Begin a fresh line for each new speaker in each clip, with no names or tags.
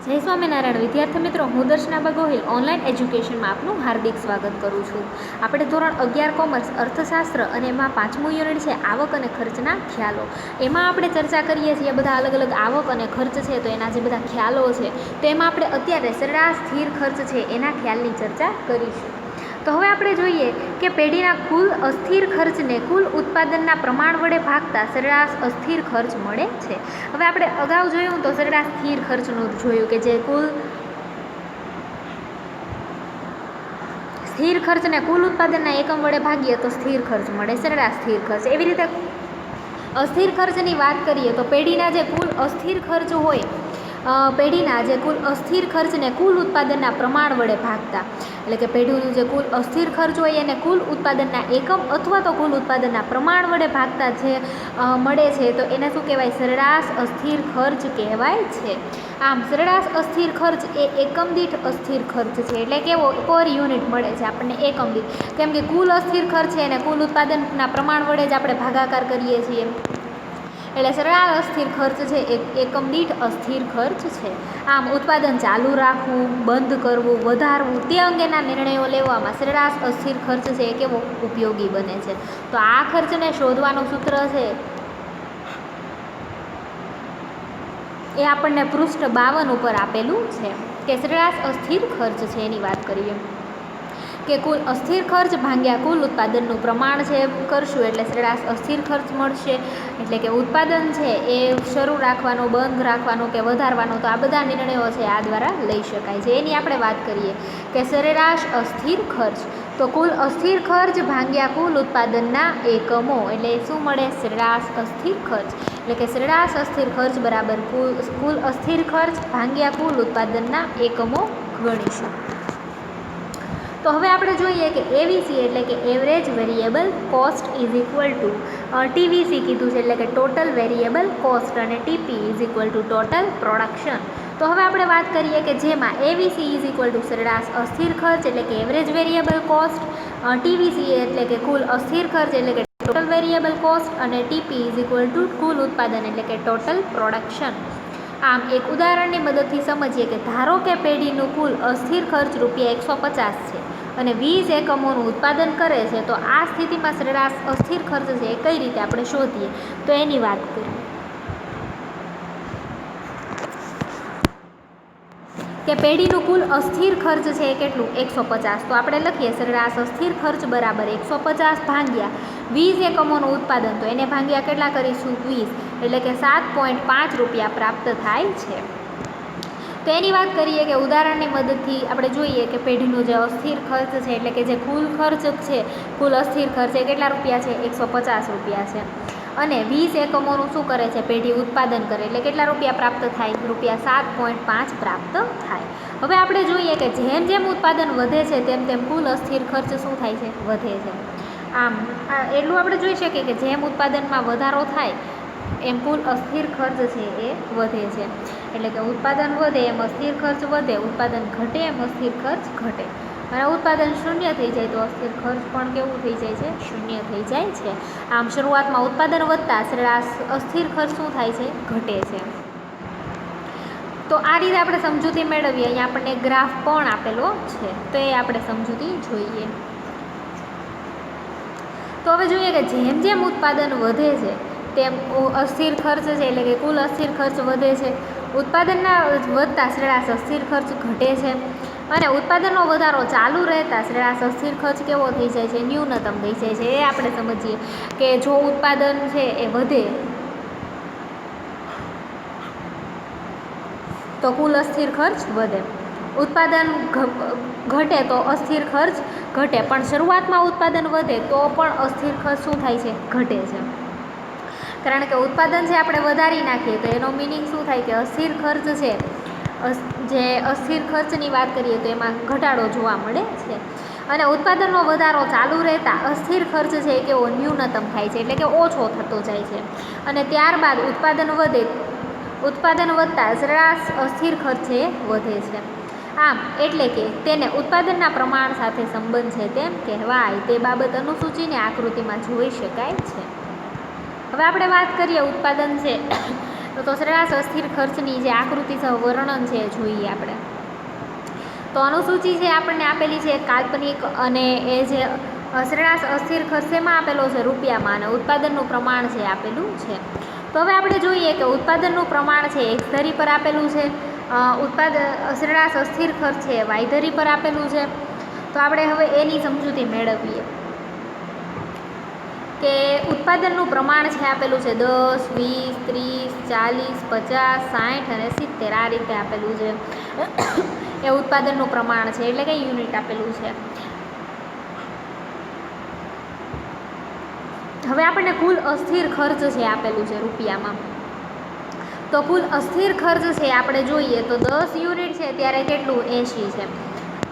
જય સ્વામિનારાયણ વિદ્યાર્થી મિત્રો, હું દર્શના ગોહિલ ઓનલાઈન એજ્યુકેશનમાં આપનું હાર્દિક સ્વાગત કરું છું. આપણે ધોરણ 11 કોમર્સ અર્થશાસ્ત્ર અને એમાં 5મું યુનિટ છે આવક અને ખર્ચના ખ્યાલો. એમાં આપણે ચર્ચા કરીએ છીએ બધા અલગ અલગ આવક અને ખર્ચ છે, તો એના જે બધા ખ્યાલો છે તો એમાં આપણે અત્યારે સરેરાશ સ્થિર ખર્ચ છે એના ખ્યાલની ચર્ચા કરીશું. તો હવે આપણે જોઈએ કે પેઢીના કુલ અસ્થિર ખર્ચને કુલ ઉત્પાદનના પ્રમાણ વડે ભાગતા સરેરાશ અસ્થિર ખર્ચ મળે છે. હવે આપણે અગાઉ જોયું તો સરેરાશ સ્થિર ખર્ચનું જોયું કે જે કુલ સ્થિર ખર્ચને કુલ ઉત્પાદનના એકમ વડે ભાગીએ તો સ્થિર ખર્ચ મળે, સરેરાશ સ્થિર ખર્ચ. એવી રીતે અસ્થિર ખર્ચની વાત કરીએ તો પેઢીના જે કુલ અસ્થિર ખર્ચ હોય, પેઢીના જે કુલ અસ્થિર ખર્ચને કુલ ઉત્પાદનના પ્રમાણ વડે ભાગતા, એટલે કે પેઢીનું જે કુલ અસ્થિર ખર્ચ હોય એને કુલ ઉત્પાદનના એકમ અથવા તો કુલ ઉત્પાદનના પ્રમાણ વડે ભાગતા જે મળે છે તો એને શું કહેવાય? સરેરાશ અસ્થિર ખર્ચ કહેવાય છે. આમ સરેરાશ અસ્થિર ખર્ચ એ એકમ દીઠ અસ્થિર ખર્ચ છે, એટલે કેવો? પર યુનિટ મળે છે આપણને એકમ દીઠ, કેમ કે કુલ અસ્થિર ખર્ચ છે એને કુલ ઉત્પાદનના પ્રમાણ વડે જ આપણે ભાગાકાર કરીએ છીએ, એટલે સરેરાશ અસ્થિર ખર્ચ છે એક એકમ દીઠ અસ્થિર ખર્ચ છે. આમ ઉત્પાદન ચાલુ રાખવું, બંધ કરવું, વધારવું તે અંગેના નિર્ણયો લેવામાં સરેરાશ અસ્થિર ખર્ચ છે એ કેવો ઉપયોગી બને છે. તો આ ખર્ચને શોધવાનું સૂત્ર છે એ આપણને પૃષ્ઠ 52 ઉપર આપેલું છે કે સરેરાશ અસ્થિર ખર્ચ છે એની વાત કરીએ કે કુલ અસ્થિર ખર્ચ ભાગ્યા કુલ ઉત્પાદનનું પ્રમાણ છે કરશું એટલે સરેરાશ અસ્થિર ખર્ચ મળશે. એટલે કે ઉત્પાદન છે એ શરૂ રાખવાનું, બંધ રાખવાનું કે વધારવાનું, તો આ બધા નિર્ણયો છે આ દ્વારા લઈ શકાય છે. એની આપણે વાત કરીએ કે સરેરાશ અસ્થિર ખર્ચ, તો કુલ અસ્થિર ખર્ચ ભાગ્યા કુલ ઉત્પાદનના એકમો, એટલે શું મળે? સરેરાશ અસ્થિર ખર્ચ. એટલે કે સરેરાશ અસ્થિર ખર્ચ બરાબર કુલ અસ્થિર ખર્ચ ભાગ્યા કુલ ઉત્પાદનના એકમો ગણીશું. તો હવે આપણે જોઈએ કે એવીસી એટલે કે average variable cost is equal to TVC કીધું છે, એટલે કે ટોટલ વેરિયેબલ કોસ્ટ, અને TP is equal to total production. તો હવે આપણે વાત કરીએ કે જેમાં એવીસી ઇઝ ઇક્વલ ટુ સરેરાશ અસ્થિર ખર્ચ એટલે કે એવરેજ વેરિયેબલ કોસ્ટ, ટીવીસી એટલે કે કુલ અસ્થિર ખર્ચ એટલે કે ટોટલ વેરિયેબલ કોસ્ટ, અને ટીપી ઇઝ ઇક્વલ ટુ કુલ ઉત્પાદન એટલે કે ટોટલ પ્રોડક્શન. આમ એક ઉદાહરણની મદદથી સમજીએ કે ધારો કે પેઢીનું કુલ અસ્થિર ખર્ચ ₹150 છે અને 20 એકમોનું ઉત્પાદન કરે છે, તો આ સ્થિતિમાં સરેરાશ અસ્થિર ખર્ચ છે એ કઈ રીતે આપણે શોધીએ તો એની વાત કરીએ કે પેઢીનું કુલ અસ્થિર ખર્ચ છે એ કેટલું? 150. તો આપણે લખીએ સરેરાશ અસ્થિર ખર્ચ બરાબર 150 ભાગ્યા 20 એકમોનું ઉત્પાદન, તો એને ભાગ્યા કેટલા કરીશું? 20, એટલે કે ₹7.5 પ્રાપ્ત થાય છે. તો એની વાત કરીએ કે ઉદાહરણની મદદથી આપણે જોઈએ કે પેઢીનું જે અસ્થિર ખર્ચ છે એટલે કે જે કુલ ખર્ચ છે, કુલ અસ્થિર ખર્ચ એ કેટલા રૂપિયા છે? ₹150 છે. અને 20 એકમોનું શું કરે છે? પેઢી ઉત્પાદન કરે, એટલે કેટલા રૂપિયા પ્રાપ્ત થાય? ₹7.5 પ્રાપ્ત થાય. હવે આપણે જોઈએ કે જેમ જેમ ઉત્પાદન વધે છે તેમ તેમ કુલ અસ્થિર ખર્ચ શું થાય છે? વધે છે. આમ એટલું આપણે જોઈ શકીએ કે જેમ ઉત્પાદનમાં વધારો થાય એમ કુલ અસ્થિર ખર્ચ છે એ વધે છે. એટલે કે ઉત્પાદન વધે એમ અસ્થિર ખર્ચ વધે, ઉત્પાદન ઘટે એમ અસ્થિર ખર્ચ ઘટે, અને ઉત્પાદન શૂન્ય થઈ જાય તો અસ્થિર ખર્ચ પણ કેવું થઈ જાય છે? શૂન્ય થઈ જાય છે. આમ શરૂઆતમાં ઉત્પાદન વધતા સરેરાશ અસ્થિર ખર્ચ શું થાય છે? ઘટે છે. તો આ રીતે આપણે સમજૂતી મેળવીએ. અહીંયા આપણને ગ્રાફ પણ આપેલો છે, તો એ આપણે સમજૂતી જોઈએ. તો હવે જોઈએ કે જેમ જેમ ઉત્પાદન વધે છે તેમ અસ્થિર ખર્ચ છે એટલે કે કુલ અસ્થિર ખર્ચ વધે છે. ઉત્પાદનના વધતા સરેરાશ અસ્થિર ખર્ચ ઘટે છે, અને ઉત્પાદનનો વધારો ચાલુ રહેતા સરેરાશ અસ્થિર ખર્ચ કેવો થઈ જાય છે? ન્યૂનતમ થઈ જાય છે. એ આપણે સમજીએ કે જો ઉત્પાદન છે એ વધે તો કુલ અસ્થિર ખર્ચ વધે, ઉત્પાદન ઘટે તો અસ્થિર ખર્ચ ઘટે, પણ શરૂઆતમાં ઉત્પાદન વધે તો પણ અસ્થિર ખર્ચ શું થાય છે? ઘટે છે. કારણ કે ઉત્પાદન છે આપણે વધારી નાખીએ તો એનો મિનિંગ શું થાય કે અસ્થિર ખર્ચ છે, જે અસ્થિર ખર્ચની વાત કરીએ તો એમાં ઘટાડો જોવા મળે છે. અને ઉત્પાદનનો વધારો ચાલુ રહેતા અસ્થિર ખર્ચ છે એ કેવો? ન્યૂનતમ થાય છે, એટલે કે ઓછો થતો જાય છે. અને ત્યારબાદ ઉત્પાદન વધે, ઉત્પાદન વધતા સરેરાશ અસ્થિર ખર્ચ એ વધે છે. આમ એટલે કે તેને ઉત્પાદનના પ્રમાણ સાથે સંબંધ છે તેમ કહેવાય. તે બાબત અનુસૂચિની આકૃતિમાં જોઈ શકાય છે. હવે આપણે વાત કરીએ ઉત્પાદન છે તો સરેરાશ અસ્થિર ખર્ચની જે આકૃતિ સહ વર્ણન છે એ જોઈએ આપણે. તો અનુસૂચિ છે આપણને આપેલી છે કાલ્પનિક, અને એ જે સરેરાશ અસ્થિર ખર્ચ શેમાં આપેલો છે? રૂપિયામાં, અને ઉત્પાદનનું પ્રમાણ છે આપેલું છે. તો હવે આપણે જોઈએ કે ઉત્પાદનનું પ્રમાણ છે એક્સ ધરી પર આપેલું છે, સરેરાશ અસ્થિર ખર્ચ છે વાય ધરી પર આપેલું છે. તો આપણે હવે એની સમજૂતી મેળવીએ કે ઉત્પાદનનું પ્રમાણ છે આપેલું છે 10, 20, 30, 40, 50, 60 અને 70 આ રીતે આપેલું છે. એ ઉત્પાદનનું પ્રમાણ છે, એટલે કે યુનિટ આપેલું છે. હવે આપણને કુલ અસ્થિર ખર્ચ છે આપેલું છે રૂપિયામાં. તો કુલ અસ્થિર ખર્ચ છે આપણે જોઈએ તો 10 યુનિટ છે ત્યારે કેટલું? 80 છે.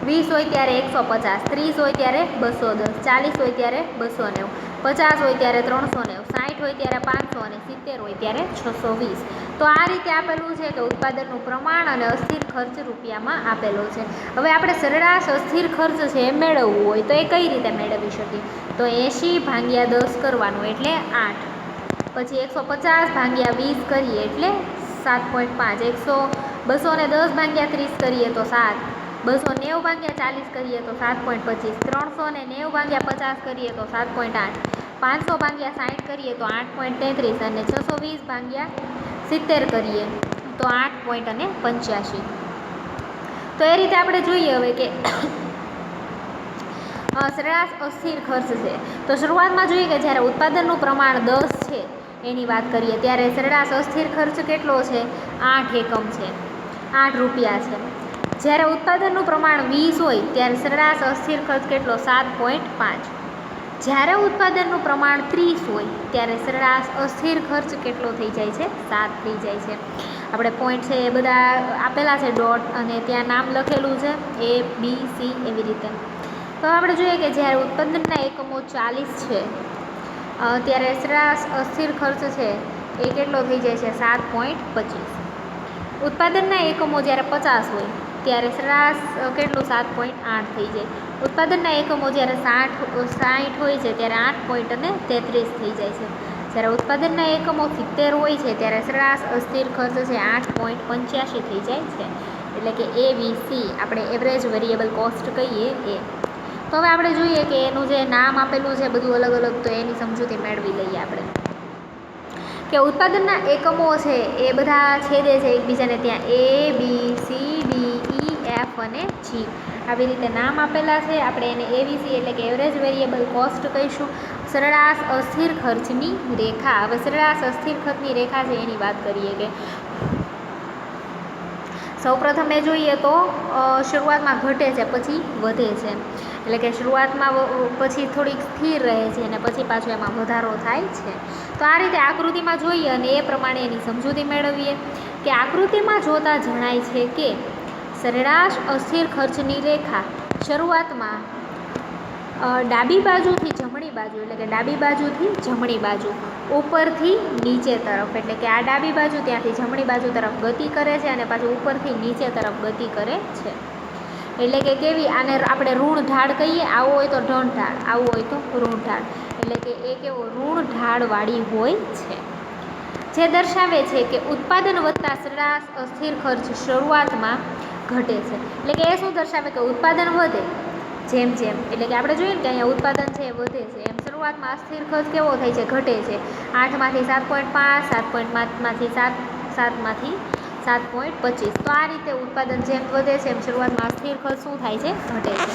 20 હોય ત્યારે 150, 30 હોય ત્યારે 210, 40 હોય ત્યારે 290, 50 હોય ત્યારે 390, 60 હોય ત્યારે 500 અને 70 હોય ત્યારે 620. તો આ રીતે આપેલું છે કે ઉત્પાદનનું પ્રમાણ અને અસ્થિર ખર્ચ રૂપિયામાં આપેલો છે. હવે આપણે સરેરાશ અસ્થિર ખર્ચ છે એ મેળવવું હોય તો એ કઈ રીતે મેળવી શકીએ? તો 80 ભાગ્યા 10 કરવાનું એટલે 8, પછી 150 ભાગ્યા 20 કરીએ એટલે 7.5, 210 ભાગ્યા 30 કરીએ તો 7, 290 ભાગ્યા 40 કરીએ તો 7.25, 390 ભાગ્યા 50 કરીએ તો 7.8, 500 ભાગ્યા 60 કરીએ તો 8.33 અને 620 ભાગ્યા 70 કરીએ તો 8.85. તો એ રીતે આપણે જોઈએ હવે કે સરેરાશ અસ્થિર ખર્ચ છે. તો શરૂઆતમાં જોઈએ કે જ્યારે ઉત્પાદનનું પ્રમાણ 10 છે એની વાત કરીએ ત્યારે સરેરાશ અસ્થિર ખર્ચ કેટલો છે? 8 એકમ છે, 8 રૂપિયા છે. જ્યારે ઉત્પાદનનું પ્રમાણ 20 હોય ત્યારે સરેરાશ અસ્થિર ખર્ચ કેટલો? 7.5. જ્યારે ઉત્પાદનનું પ્રમાણ 30 હોય ત્યારે સરેરાશ અસ્થિર ખર્ચ કેટલો થઈ જાય છે? 7 થઈ જાય છે. આપણે પોઈન્ટ છે એ બધા આપેલા છે ડોટ, અને ત્યાં નામ લખેલું છે A, B, C એવી રીતે. તો આપણે જોઈએ કે જ્યારે ઉત્પાદનના એકમો 40 છે ત્યારે સરેરાશ અસ્થિર ખર્ચ છે એ કેટલો થઈ જાય છે? 7.25. ઉત્પાદનના એકમો જ્યારે 50 હોય ત્યારે સરેરાશ કેટલું? 7.8 થઈ જાય. ઉત્પાદનના એકમો જ્યારે 60 હોય છે ત્યારે 8.33 થઈ જાય છે. જ્યારે ઉત્પાદનના એકમો 70 હોય છે ત્યારે સરેરાશ અસ્થિર ખર્ચ છે 8.85 થઈ જાય છે. એટલે કે ABC આપણે એવરેજ વેરિયેબલ કોસ્ટ કહીએ એ. તો હવે આપણે જોઈએ કે એનું જે નામ આપેલું છે બધું અલગ અલગ, તો એની સમજૂતી મેળવી લઈએ આપણે કે ઉત્પાદનના એકમો છે એ બધા છેદે છે એકબીજાને ત્યાં A, B, C, D, E, F અને G આવી રીતે નામ આપેલા છે. આપણે એને ABC એટલે કે એવરેજ વેરિયેબલ કોસ્ટ કહીશું. સરેરાશ અસ્થિર ખર્ચની રેખા. હવે સરેરાશ અસ્થિર ખર્ચની રેખા છે એની વાત કરીએ કે સૌપ્રથમ એ જોઈએ તો શરૂઆતમાં ઘટે છે પછી વધે છે, એટલે કે શરૂઆતમાં પછી થોડીક સ્થિર રહે છે અને પછી પાછો એમાં વધારો થાય છે. તો આ રીતે આકૃતિમાં જોઈએ અને એ પ્રમાણે એની સમજૂતી મેળવીએ કે આકૃતિમાં જોતાં જણાય છે કે સરેરાશ અસ્થિર ખર્ચની રેખા શરૂઆતમાં ડાબી બાજુથી જમણી બાજુ, એટલે કે ડાબી બાજુથી જમણી બાજુ, ઉપરથી નીચે તરફ, એટલે કે આ ડાબી બાજુ ત્યાંથી જમણી બાજુ તરફ ગતિ કરે છે અને પાછું ઉપરથી નીચે તરફ ગતિ કરે છે. એટલે કે કેવી? આને આપણે ઋણ ઢાળ કહીએ. આવું હોય તો ધન ઢાળ, આવું હોય તો ઋણ ઢાળ, એટલે કે એ કેવો? ઋણ ઢાળવાળી હોય છે. જે દર્શાવે છે કે ઉત્પાદન વધતા સરેરાશ અસ્થિર ખર્ચ શરૂઆતમાં ઘટે છે. એટલે કે એ શું દર્શાવે? કે ઉત્પાદન વધે જેમ જેમ, એટલે કે આપણે જોઈએ ને કે અહીંયા ઉત્પાદન છે એ વધે છે, એમ શરૂઆતમાં અસ્થિર ખર્ચ કેવો થાય છે? ઘટે છે. 8માંથી 7.5, 7.5માંથી 7માંથી 7.25. તો આ રીતે ઉત્પાદન જેમ વધે છે એમ શરૂઆતમાં અસ્થિર ખર્ચ શું થાય છે? ઘટે છે.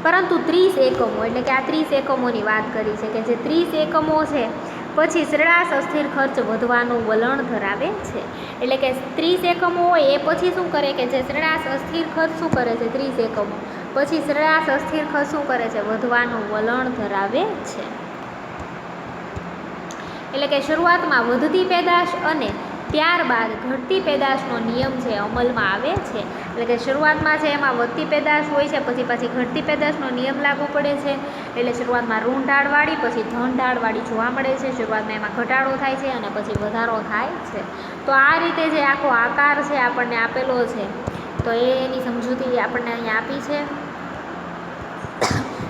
પરંતુ 30 એકમો, એટલે કે આ 30 એકમોની વાત કરી છે કે જે 30 એકમો છે પછી સરેરાશ અસ્થિર ખર્ચ વધવાનું વલણ ધરાવે છે. એટલે કે 30 એકમો હોય એ પછી શું કરે કે જે સરેરાશ અસ્થિર ખર્ચ શું કરે છે? 30 એકમો પછી સરેરાશ અસ્થિર ખર્ચ શું કરે છે? વધવાનું વલણ ધરાવે છે. એટલે કે શરૂઆતમાં વધતી પેદાશ અને ત્યારબાદ ઘટતી પેદાશનો નિયમ છે અમલમાં આવે છે. એટલે કે શરૂઆતમાં છે એમાં વધતી પેદાશ હોય છે, પછી ઘટતી પેદાશનો નિયમ લાગુ પડે છે. એટલે શરૂઆતમાં ઋણ ઢાળવાળી પછી ધન ઢાળવાળી જોવા મળે છે. શરૂઆતમાં એમાં ઘટાડો થાય છે અને પછી વધારો થાય છે. તો આ રીતે જે આખો આકાર છે આપણને આપેલો છે, તો એની સમજૂતી આપણને અહીંયા આપી છે.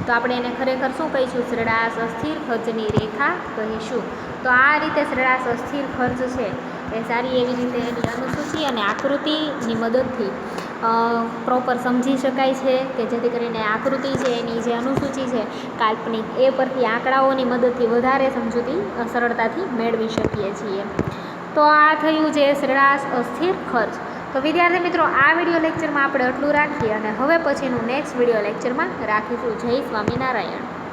તો આપણે એને ખરેખર શું કહીશું? સરેરાશ અસ્થિર ખર્ચની રેખા કહીશું. તો આ રીતે સરેરાશ અસ્થિર ખર્ચ છે એ સારી એવી રીતે એની અનુસૂચિ અને આકૃતિની મદદથી પ્રોપર સમજી શકાય છે, કે જેથી કરીને આકૃતિ છે એની જે અનુસૂચિ છે કાલ્પનિક એ પરથી આંકડાઓની મદદથી વધારે સમજૂતી સરળતાથી મેળવી શકીએ છીએ. તો આ થયું છે સરેરાશ અસ્થિર ખર્ચ. તો વિદ્યાર્થી મિત્રો, આ વિડીયો લેક્ચરમાં આપણે આટલું રાખીએ અને હવે પછીનું નેક્સ્ટ વિડીયો લેક્ચરમાં રાખીશું. જય સ્વામિનારાયણ.